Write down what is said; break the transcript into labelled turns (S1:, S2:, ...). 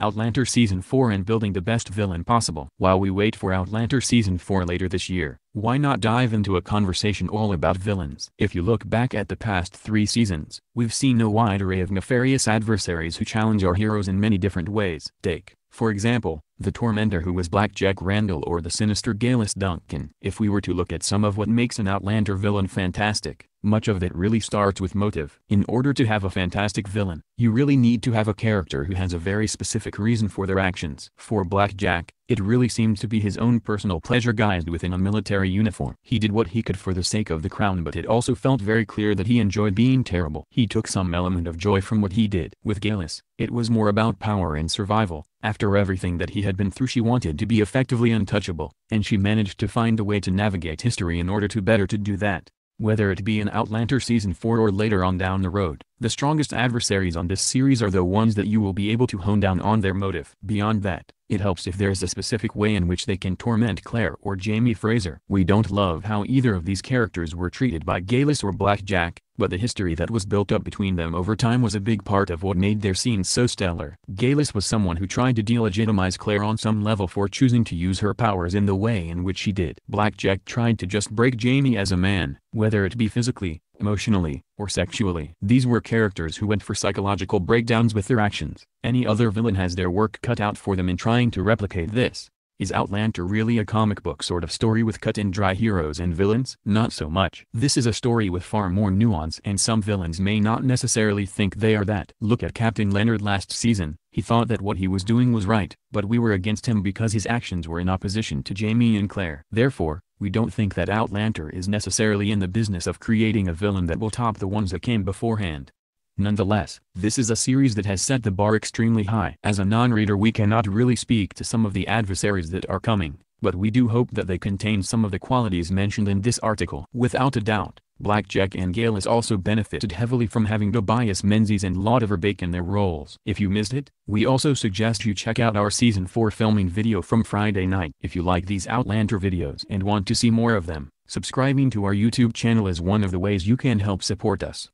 S1: Outlander Season 4 and building the best villain possible. While we wait for Outlander Season 4 later this year, why not dive into a conversation all about villains? If you look back at the past 3 seasons, we've seen a wide array of nefarious adversaries who challenge our heroes in many different ways. Take, for example, the Tormentor who was Blackjack Randall or the sinister Galus Duncan. If we were to look at some of what makes an Outlander villain fantastic, much of it really starts with motive. In order to have a fantastic villain, you really need to have a character who has a very specific reason for their actions. For Blackjack, it really seemed to be his own personal pleasure guised within a military uniform. He did what he could for the sake of the crown, but it also felt very clear that he enjoyed being terrible. He took some element of joy from what he did. With Galus, it was more about power and survival. After everything that he had been through, she wanted to be effectively untouchable, and she managed to find a way to navigate history in order to do that. Whether it be in Outlander Season 4 or later on down the road, the strongest adversaries on this series are the ones that you will be able to hone down on their motive. Beyond that, it helps if there's a specific way in which they can torment Claire or Jamie Fraser. We don't love how either of these characters were treated by Galus or Blackjack, but the history that was built up between them over time was a big part of what made their scenes so stellar. Galus was someone who tried to delegitimize Claire on some level for choosing to use her powers in the way in which she did. Blackjack tried to just break Jamie as a man, whether it be physically, emotionally, or sexually. These were characters who went for psychological breakdowns with their actions. Any other villain has their work cut out for them in trying to replicate this. Is Outlander really a comic book sort of story with cut-and-dry heroes and villains? Not so much. This is a story with far more nuance, and some villains may not necessarily think they are that. Look at Captain Leonard last season. He thought that what he was doing was right, but we were against him because his actions were in opposition to Jamie and Claire. Therefore, we don't think that Outlander is necessarily in the business of creating a villain that will top the ones that came beforehand. Nonetheless, this is a series that has set the bar extremely high. As a non-reader, we cannot really speak to some of the adversaries that are coming, but we do hope that they contain some of the qualities mentioned in this article. Without a doubt, Blackjack and Galus also benefited heavily from having Tobias Menzies and Lauda Verbeek in their roles. If you missed it, we also suggest you check out our Season 4 filming video from Friday night. If you like these Outlander videos and want to see more of them, subscribing to our YouTube channel is one of the ways you can help support us.